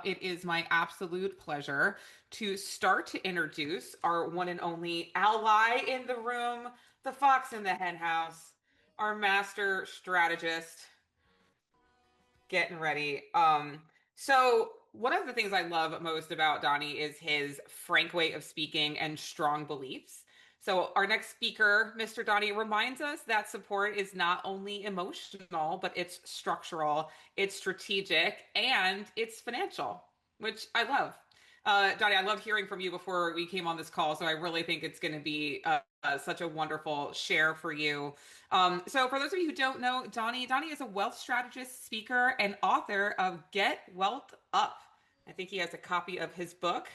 it is my absolute pleasure to start to introduce our one and only ally in the room, the fox in the hen house, our master strategist, getting ready. So one of the things I love most about Donnie is his frank way of speaking and strong beliefs. So our next speaker, Mr. Donnie, reminds us that support is not only emotional, but it's structural, it's strategic, and it's financial, which I love. Donnie, I loved hearing from you before we came on this call, so I really think it's going to be such a wonderful share for you. So, for those of you who don't know, Donnie is a wealth strategist, speaker, and author of Get Wealth Up. I think he has a copy of his book.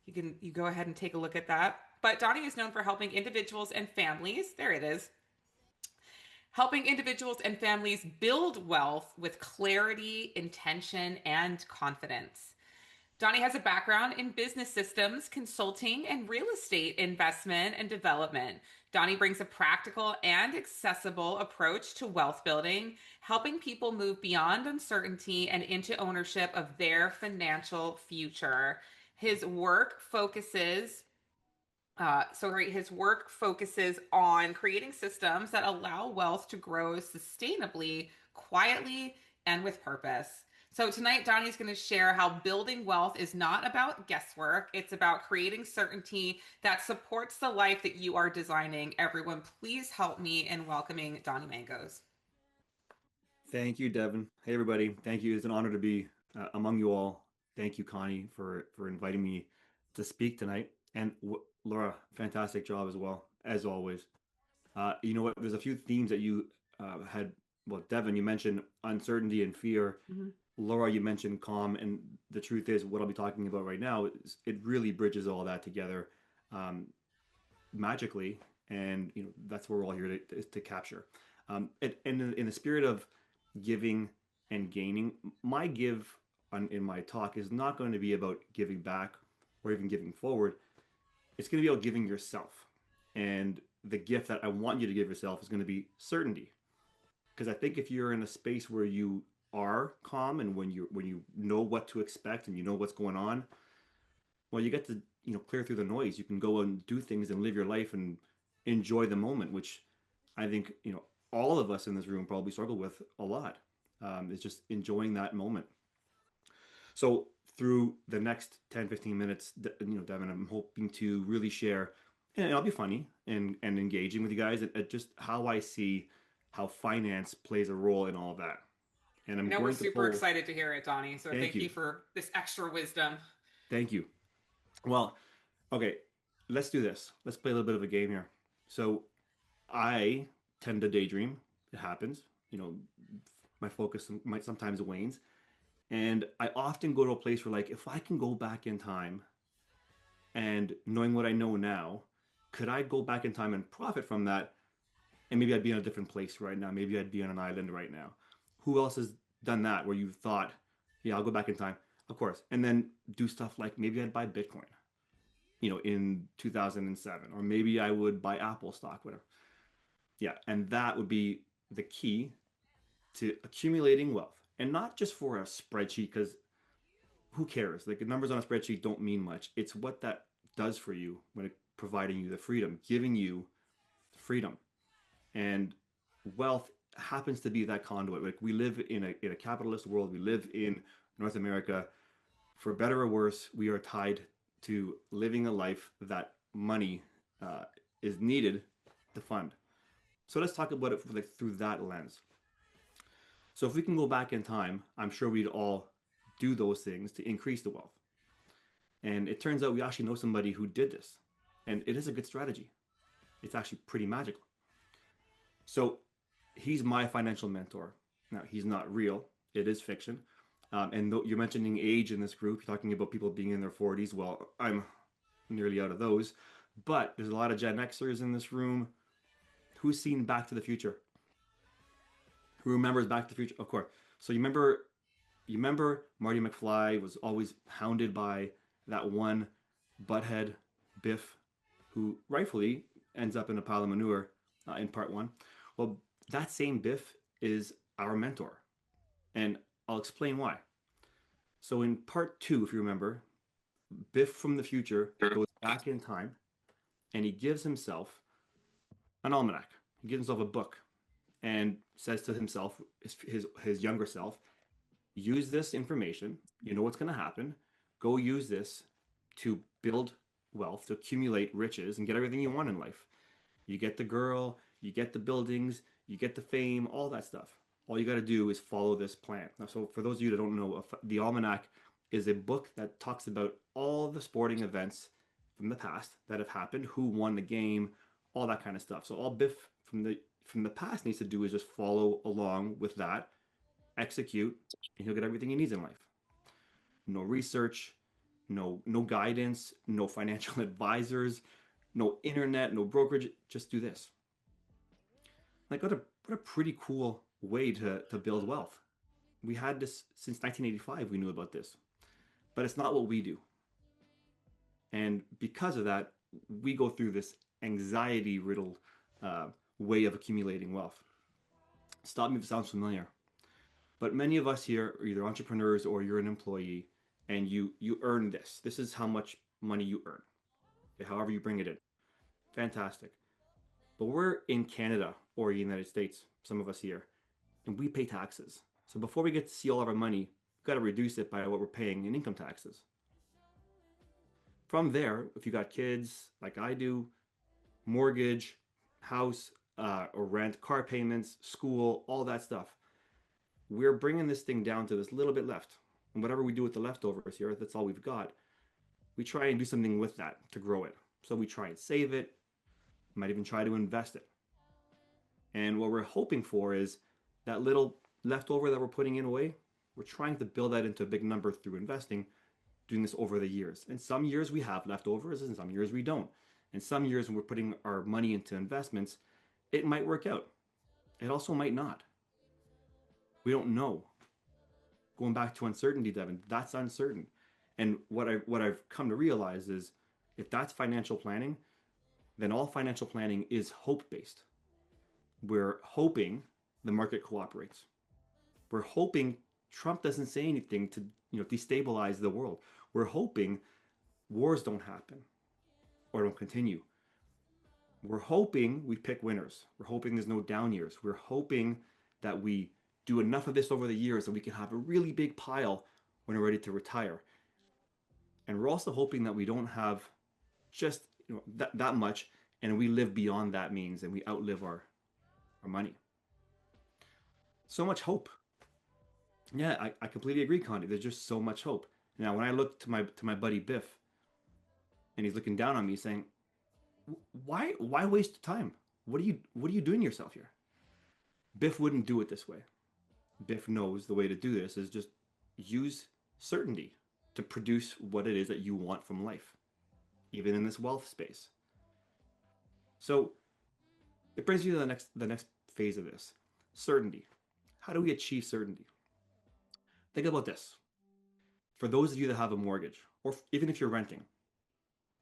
You go ahead and take a look at that. But Donnie is known for helping individuals and families. There it is. Helping individuals and families build wealth with clarity, intention, and confidence. Donnie has a background in business systems, consulting, and real estate investment and development. Donnie brings a practical and accessible approach to wealth building, helping people move beyond uncertainty and into ownership of their financial future. His work focuses his work focuses on creating systems that allow wealth to grow sustainably, quietly, and with purpose. So tonight, Donnie's going to share how building wealth is not about guesswork. It's about creating certainty that supports the life that you are designing. Everyone, please help me in welcoming Donnie Mangos. Thank you, Devin. Hey, everybody. Thank you. It's an honor to be among you all. Thank you, Connie, for inviting me to speak tonight. And Laura, fantastic job as well, as always. You know what? There's a few themes that you had. Well, Devin, you mentioned uncertainty and fear. Mhm. Laura, you mentioned calm. And the truth is, what I'll be talking about right now is it really bridges all that together um, magically. And that's what we're all here to capture. In the spirit of giving and gaining. My give in my talk is not going to be about giving back or even giving forward. It's going to be about giving yourself. And the gift that I want you to give yourself is going to be certainty. Because I think if you're in a space where you are calm and when you know what to expect and you know what's going on, well, you get to clear through the noise. You can go and do things and live your life and enjoy the moment, which I think all of us in this room probably struggle with a lot. Is just enjoying that moment. So through the next 10, 15 minutes, Devin, I'm hoping to really share, and I'll be funny and engaging with you guys at just how I see how finance plays a role in all of that. And I I'm know we're going to super pull, excited to hear it, Donnie. So thank thank you you. for this extra wisdom. Thank you. Well, okay, let's do this. Let's play a little bit of a game here. So I tend to daydream. It happens. My focus might sometimes wanes. And I often go to a place where, like, if I can go back in time and knowing what I know now, could I go back in time and profit from that? And maybe I'd be in a different place right now. Maybe I'd be on an island right now. Who else has done that where you've thought, yeah, I'll go back in time? Of course. And then do stuff like maybe I'd buy Bitcoin, in 2007, or maybe I would buy Apple stock, whatever. Yeah. And that would be the key to accumulating wealth. And not just for a spreadsheet, because who cares? Like the numbers on a spreadsheet don't mean much. It's what that does for you when it providing you the freedom, giving you freedom. And wealth happens to be that conduit. Like we live in a capitalist world. We live in North America. For better or worse, we are tied to living a life that money uh, is needed to fund. So let's talk about it like through that lens. So if we can go back in time, I'm sure we'd all do those things to increase the wealth. And it turns out we actually know somebody who did this. And it is a good strategy. It's actually pretty magical. So he's my financial mentor. Now, he's not real, it is fiction. And you're mentioning age in this group, you're talking about people being in their 40s. Well, I'm nearly out of those. But there's a lot of Gen Xers in this room. Who's seen Back to the Future? Who remembers Back to the Future? Of course. So you remember Marty McFly was always hounded by that one butthead Biff, who rightfully ends up in a pile of manure in part one. Well, that same Biff is our mentor, and I'll explain why. So in part two, if you remember, Biff from the future goes back in time and he gives himself an almanac. He gives himself a book and says to himself, his younger self, use this information. You know what's going to happen. Go use this to build wealth, to accumulate riches, and get everything you want in life. You get the girl, you get the buildings, you get the fame, all that stuff. All you got to do is follow this plan. Now, so for those of you that don't know, the Almanac is a book that talks about all the sporting events from the past that have happened, who won the game, all that kind of stuff. So all Biff from the past needs to do is just follow along with that, execute, and he'll get everything he needs in life. No research, no guidance, no financial advisors, no internet, no brokerage. Just do this. Like what a pretty cool way to build wealth. We had this since 1985. We knew about this, but it's not what we do, and because of that, we go through this anxiety riddled uh, way of accumulating wealth. Stop me if it sounds familiar, but many of us here are either entrepreneurs or you're an employee, and you earn this. This is how much money you earn. Okay, however you bring it in, fantastic. But we're in Canada or the United States, some of us here, and we pay taxes. So before we get to see all of our money, we've got to reduce it by what we're paying in income taxes. From there, if you got kids like I do, mortgage, house or rent, car payments, school, all that stuff, we're bringing this thing down to this little bit left. And whatever we do with the leftovers here, that's all we've got. We try and do something with that to grow it. So we try and save it, might even try to invest it. And what we're hoping for is that little leftover that we're putting in away, we're trying to build that into a big number through investing, doing this over the years. And some years we have leftovers, and some years we don't. And some years when we're putting our money into investments, it might work out. It also might not. We don't know. Going back to uncertainty, Devin, that's uncertain. And what I've come to realize is if that's financial planning, then all financial planning is hope based. We're hoping the market cooperates. We're hoping Trump doesn't say anything to destabilize the world. We're hoping wars don't happen or don't continue. We're hoping we pick winners. We're hoping there's no down years. We're hoping that we do enough of this over the years that we can have a really big pile when we're ready to retire. And we're also hoping that we don't have just that much and we live beyond that means and we outlive our money. So much hope. Yeah, I completely agree, Connie. There's just so much hope. Now, when I look to my buddy Biff, and he's looking down on me, saying, "Why waste time? What are you doing to yourself here?" Biff wouldn't do it this way. Biff knows the way to do this is just use certainty to produce what it is that you want from life, even in this wealth space. So it brings you to the next phase of this certainty. How do we achieve certainty? Think about this. For those of you that have a mortgage, or even if you're renting,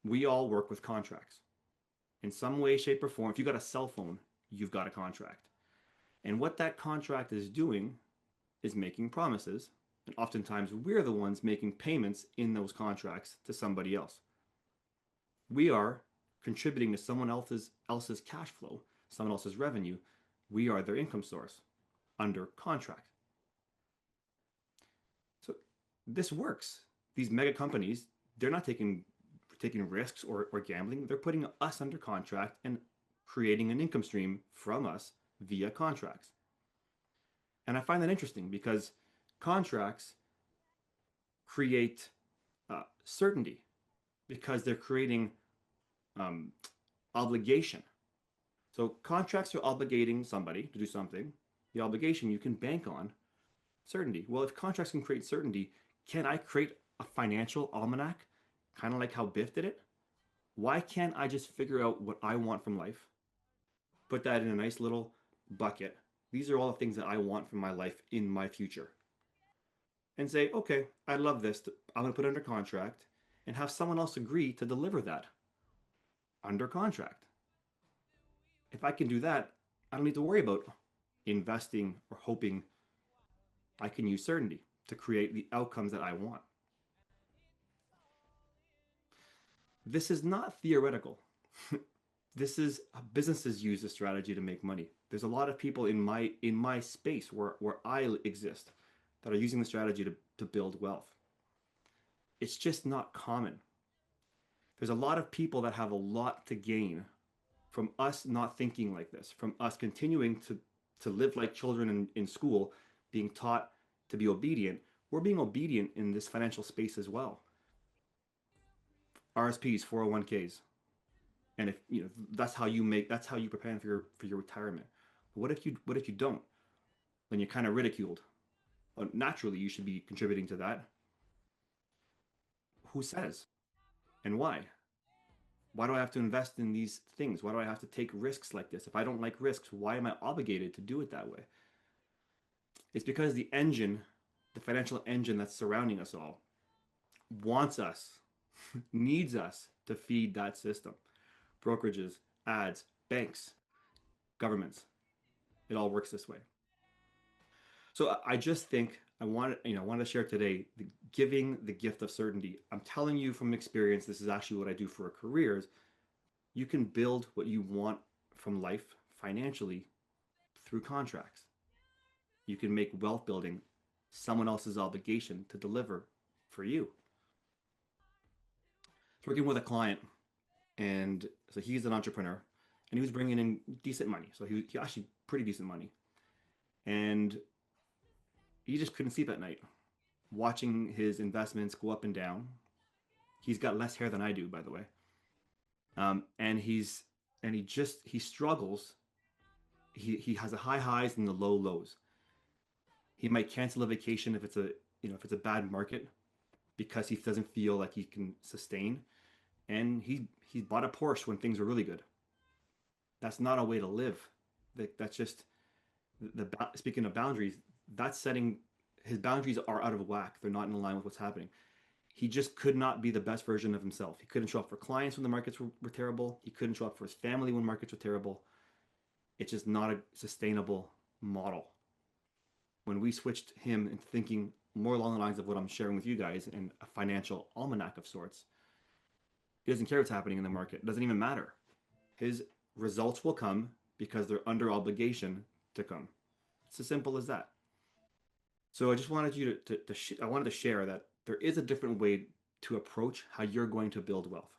we all work with contracts in some way, shape, or form. If you got a cell phone, you've got a contract. And what that contract is doing is making promises. And oftentimes we're the ones making payments in those contracts to somebody else. We are contributing to someone else's cash flow, someone else's revenue. We are their income source under contract. So this works. These mega companies, they're not taking risks or gambling. They're putting us under contract and creating an income stream from us via contracts. And I find that interesting because contracts create certainty because they're creating um, obligation. So contracts are obligating somebody to do something. The obligation you can bank on certainty. Well, if contracts can create certainty, can I create a financial almanac, kind of like how Biff did it? Why can't I just figure out what I want from life, put that in a nice little bucket? These are all the things that I want from my life in my future. And say, okay, I love this. I'm going to put it under contract and have someone else agree to deliver that under contract. If I can do that, I don't need to worry about investing or hoping. I can use certainty to create the outcomes that I want. This is not theoretical. This is businesses use this strategy to make money. There's a lot of people in my space where I exist that are using the strategy to build wealth. It's just not common. There's a lot of people that have a lot to gain from us not thinking like this, from us continuing to live like children in school, being taught to be obedient. We're being obedient in this financial space as well. RSPs, 401ks, and if you know that's how you prepare for your retirement. But what if you don't? Then you're kind of ridiculed. Naturally, you should be contributing to that. Who says and why? Why do I have to invest in these things? Why do I have to take risks like this? If I don't like risks, why am I obligated to do it that way? It's because the engine, the financial engine that's surrounding us all, wants us, needs us to feed that system. Brokerages, ads, banks, governments. It all works this way. So I just think I wanted to share today the giving the gift of certainty. I'm telling you from experience, this is actually what I do for careers. You can build what you want from life financially through contracts. You can make wealth building someone else's obligation to deliver for you. Working with a client, and so he's an entrepreneur, and he was bringing in decent money. So he actually pretty decent money, and he just couldn't sleep at night, watching his investments go up and down. He's got less hair than I do, by the way, and he struggles. He has the high highs and the low lows. He might cancel a vacation if if it's a bad market because he doesn't feel like he can sustain. And he bought a Porsche when things were really good. That's not a way to live. That's just speaking of boundaries. That's setting his boundaries are out of whack. They're not in line with what's happening. He just could not be the best version of himself. He couldn't show up for clients when the markets were terrible. He couldn't show up for his family when markets were terrible. It's just not a sustainable model. When we switched him into thinking more along the lines of what I'm sharing with you guys in a financial almanac of sorts, he doesn't care what's happening in the market. It doesn't even matter. His results will come because they're under obligation to come. It's as simple as that. So I just wanted you I wanted to share that there is a different way to approach how you're going to build wealth.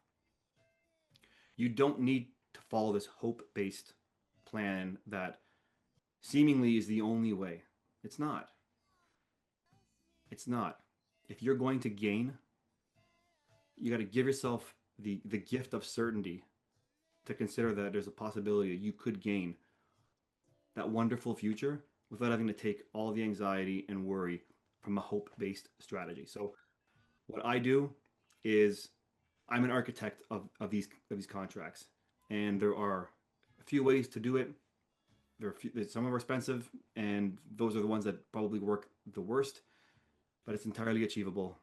You don't need to follow this hope-based plan that seemingly is the only way. It's not. It's not. If you're going to gain, you got to give yourself the gift of certainty to consider that there's a possibility that you could gain that wonderful future without having to take all the anxiety and worry from a hope-based strategy. So what I do is I'm an architect of these contracts, and there are a few ways to do it. Some are expensive, and those are the ones that probably work the worst, but it's entirely achievable.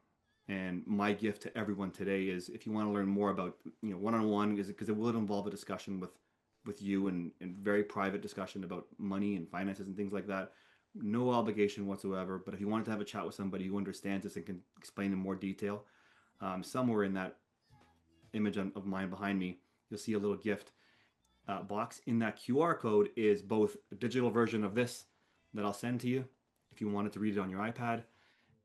And my gift to everyone today is if you want to learn more about one-on-one, is because it will involve a discussion with you and very private discussion about money and finances and things like that. No obligation whatsoever. But if you wanted to have a chat with somebody who understands this and can explain in more detail, somewhere in that image of mine behind me, you'll see a little gift box. In that QR code is both a digital version of this that I'll send to you if you wanted to read it on your iPad,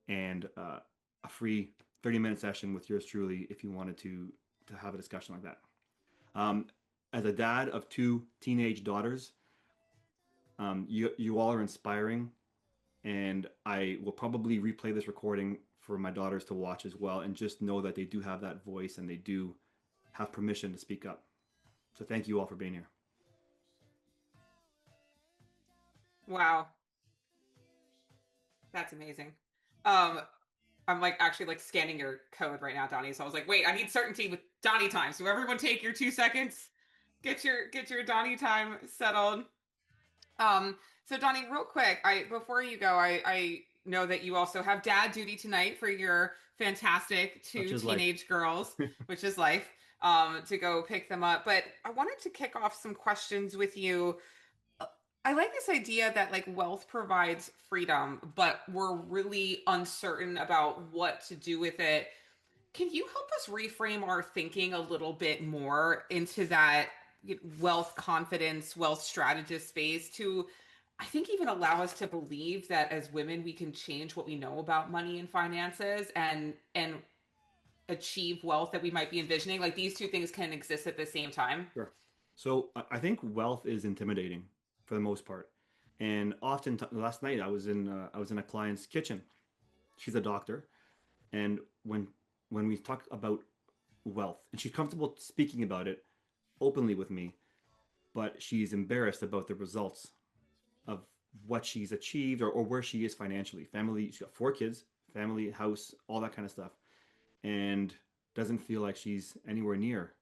and a free 30-minute session with yours truly if you wanted to have a discussion like that. Um, as a dad of two teenage daughters, you all are inspiring, and I will probably replay this recording for my daughters to watch as well, and just know that they do have that voice and they do have permission to speak up. So thank you all for being here. Wow, that's amazing. Um, I'm like actually like scanning your code right now, Donnie. So I was like, wait, I need certainty with Donnie time. So everyone take your 2 seconds, get your Donnie time settled. So Donnie, real quick, I before you go, I know that you also have dad duty tonight for your fantastic Such two is life. teenage girls, which is life, to go pick them up. But I wanted to kick off some questions with you I like this idea that like wealth provides freedom, but we're really uncertain about what to do with it. Can you help us reframe our thinking a little bit more into that wealth confidence, wealth strategist space to, I think, even allow us to believe that as women we can change what we know about money and finances and achieve wealth that we might be envisioning? Like these two things can exist at the same time. Sure. So I think wealth is intimidating for the most part, and often last night I was in a client's kitchen. She's a doctor, and when we talk about wealth, and she's comfortable speaking about it openly with me, but she's embarrassed about the results of what she's achieved or where she is financially. Family, she's got 4 kids, family, house, all that kind of stuff, and doesn't feel like she's anywhere near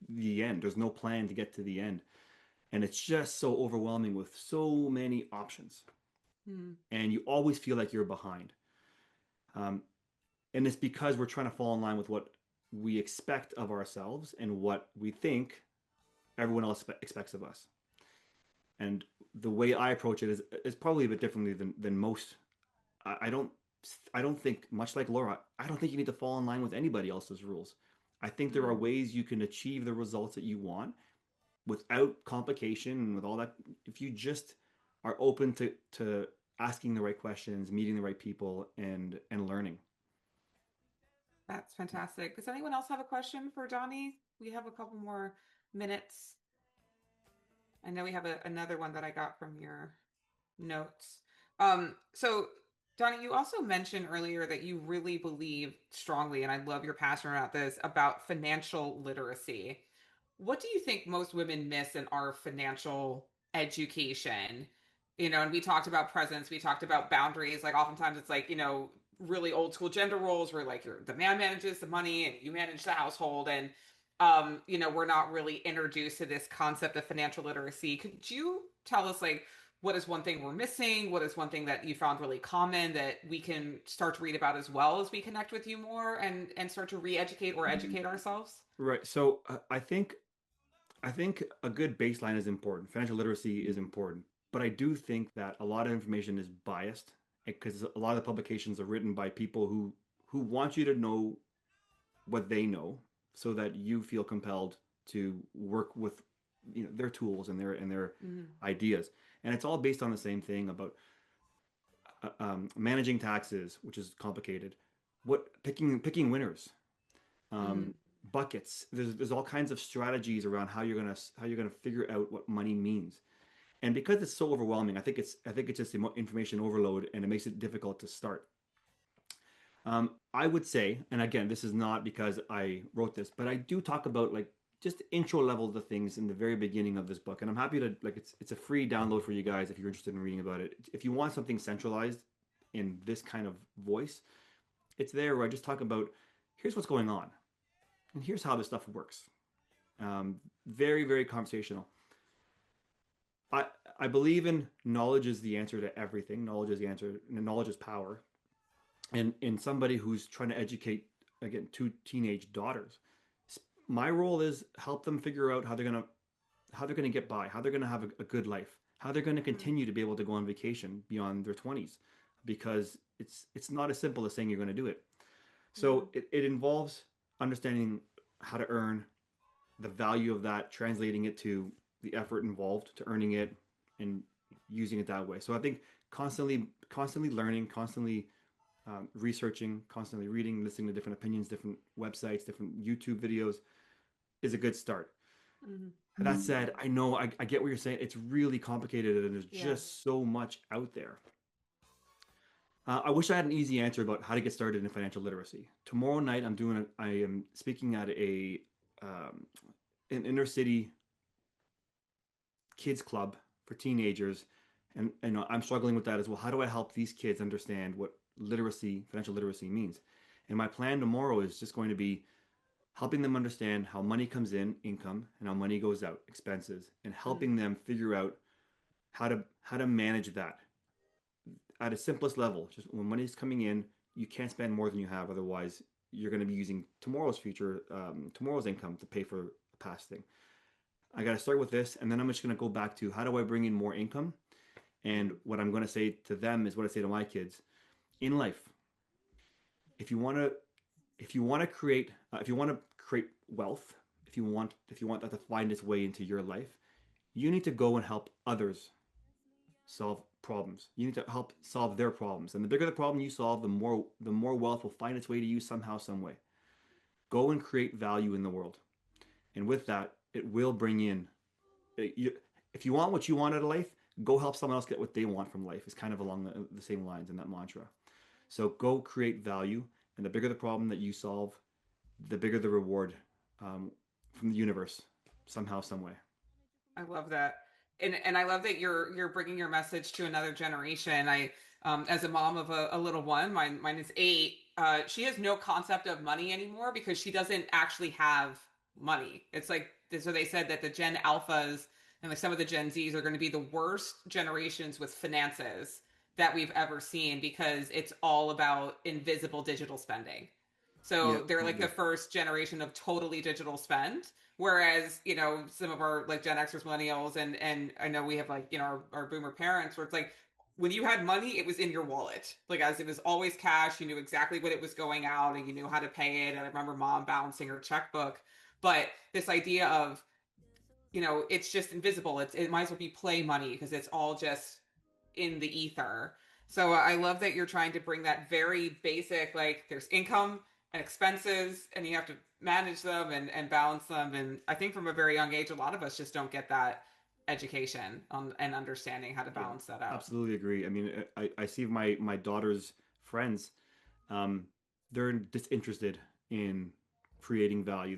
the end. There's no plan to get to the end. And it's just so overwhelming with so many options. Hmm. And you always feel like you're behind. Um, and it's because we're trying to fall in line with what we expect of ourselves and what we think everyone else expects of us. And the way I approach it is probably a bit differently than most. I don't I don't think, much like Laura, I don't think you need to fall in line with anybody else's rules. I think there are Hmm. ways you can achieve the results that you want without complication and with all that. If you just are open to asking the right questions, meeting the right people, and learning. That's fantastic. Does anyone else have a question for Donnie? We have a couple more minutes. I know we have another one that I got from your notes. So Donnie, you also mentioned earlier that you really believe strongly, and I love your passion about this, about financial literacy. What do you think most women miss in our financial education? And we talked about presence, we talked about boundaries. Like oftentimes it's like, really old school gender roles where like the man manages the money and you manage the household. And we're not really introduced to this concept of financial literacy. Could you tell us like what is one thing we're missing? What is one thing that you found really common that we can start to read about as well as we connect with you more and start to re-educate or educate ourselves? Right. So I think a good baseline is important. Financial literacy is Mm, important, but I do think that a lot of information is biased because a lot of the publications are written by people who want you to know what they know, so that you feel compelled to work with their tools and their mm, ideas. And it's all based on the same thing about managing taxes, which is complicated. What picking winners, mm, um, buckets. There's all kinds of strategies around how you're gonna figure out what money means. And because it's so overwhelming, I think it's just information overload, and it makes it difficult to start. I would say, and again, this is not because I wrote this, but I do talk about like just intro level of the things in the very beginning of this book, and I'm happy to like it's a free download for you guys if you're interested in reading about it. If you want something centralized in this kind of voice, it's there where I just talk about here's what's going on and here's how this stuff works. Very very conversational. I I believe in knowledge is the answer to everything. Knowledge is the answer. Knowledge is power. And in somebody who's trying to educate again 2 teenage daughters, my role is help them figure out how they're gonna get by, how they're gonna have a good life, how they're gonna mm, continue to be able to go on vacation beyond their 20s, because it's not as simple as saying you're gonna do it. So mm, it involves understanding how to earn, the value of that, translating it to the effort involved to earning it, and using it that way. So I think constantly learning, constantly researching, constantly reading, listening to different opinions, different websites, different YouTube videos is a good start. mm. That said, I know I get what you're saying. It's really complicated and there's Yeah. just so much out there. I wish I had an easy answer about how to get started in financial literacy. Tomorrow night, I am speaking at an inner city kids club for teenagers, and I'm struggling with that as well. How do I help these kids understand what financial literacy means? And my plan tomorrow is just going to be helping them understand how money comes in, income, and how money goes out, expenses, and Mm, helping them figure out how to manage that at a simplest level. Just when money's coming in, you can't spend more than you have, otherwise you're going to be using tomorrow's income to pay for a past thing. I got to start with this, and then I'm just going to go back to how do I bring in more income? And Mm. what I'm going to say to them is what I say to my kids in life. If you want to, if you want to create wealth, if you want that to find its way into your life, you need to go and help others solve problems. You need to help solve their problems. And the bigger the problem you solve, the more wealth will find its way to you somehow, some way. Go and create value in the world. And with that, it will bring in you, if you want what you want out of life, go help someone else get what they want from life. It's kind of along the same lines in that mantra. So go create value, and the bigger the problem that you solve, the bigger the reward from the universe, somehow, some way. I love that. And I love that you're bringing your message to another generation. I as a mom of a little one, mine is 8. She has no concept of money anymore because she doesn't actually have money. It's like so they said that the Gen Alphas and like some of the Gen Zs are going to be the worst generations with finances that we've ever seen because it's all about invisible digital spending. Yeah, So they're like the totally. first generation of totally digital spend. Whereas, some of our like Gen Xers, millennials, and I know we have like, our boomer parents where it's like when you had money, it was in your wallet. Like as it was always cash, you knew exactly what it was going out and you knew how to pay it. And I remember mom balancing her checkbook. But this idea of, it's just invisible. It might as well be play money because it's all just in the ether. So I love that you're trying to bring that very basic, like there's income and expenses, and you have to manage them and balance them. And I think from a very young age, a lot of us just don't get that education on and understanding how to Yeah, balance that out. absolutely agree. I mean, I see my daughter's friends, um, they're disinterested in creating value.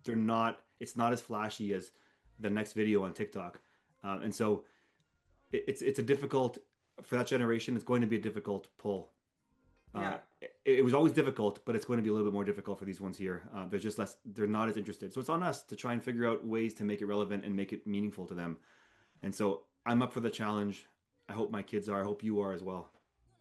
They're not. It's not as flashy as the next video on TikTok, and so it's a difficult for that generation. It's going to be a difficult pull. Uh, Yeah. it was always difficult, but it's going to be a little bit more difficult for these ones here. They're just less. They're not as interested. So it's on us to try and figure out ways to make it relevant and make it meaningful to them. And so I'm up for the challenge. I hope my kids are. I hope you are as well.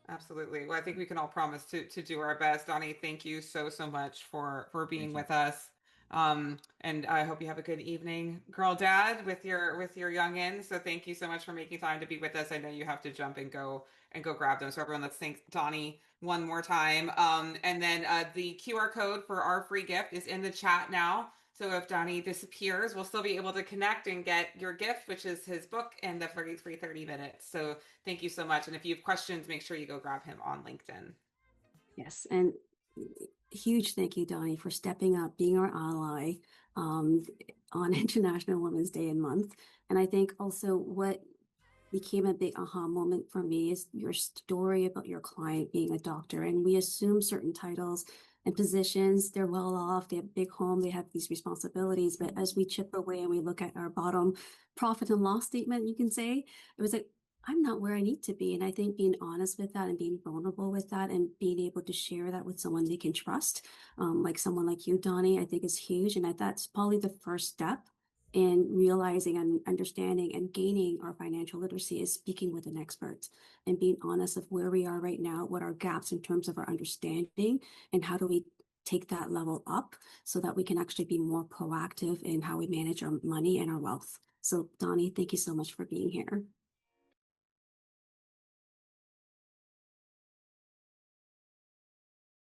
Absolutely. Well, I think we can all promise to do our best. Donnie, thank you so much for being Thank you. with us. And I hope you have a good evening, girl dad, with your youngins. So thank you so much for making time to be with us. I know you have to jump and go grab them. So everyone, let's thank Donnie one more time. And then the QR code for our free gift is in the chat now. So if Donnie disappears, we'll still be able to connect and get your gift, which is his book and the free 30 minutes. So thank you so much. And if you have questions, make sure you go grab him on LinkedIn. Yes, and huge thank you, Donnie, for stepping up, being our ally um, on International Women's Day and month. And I think also what became a big aha moment for me is your story about your client being a doctor. And we assume certain titles and positions, they're well off, they have a big home, they have these responsibilities. But as we chip away and we look at our bottom profit and loss statement, you can say, it was like, I'm not where I need to be. And I think being honest with that and being vulnerable with that and being able to share that with someone they can trust, like someone like you, Donnie, I think is huge. And that's probably the first step in realizing and understanding and gaining our financial literacy is speaking with an expert and being honest of where we are right now, what our gaps in terms of our understanding, and how do we take that level up so that we can actually be more proactive in how we manage our money and our wealth. So, Donnie, thank you so much for being here.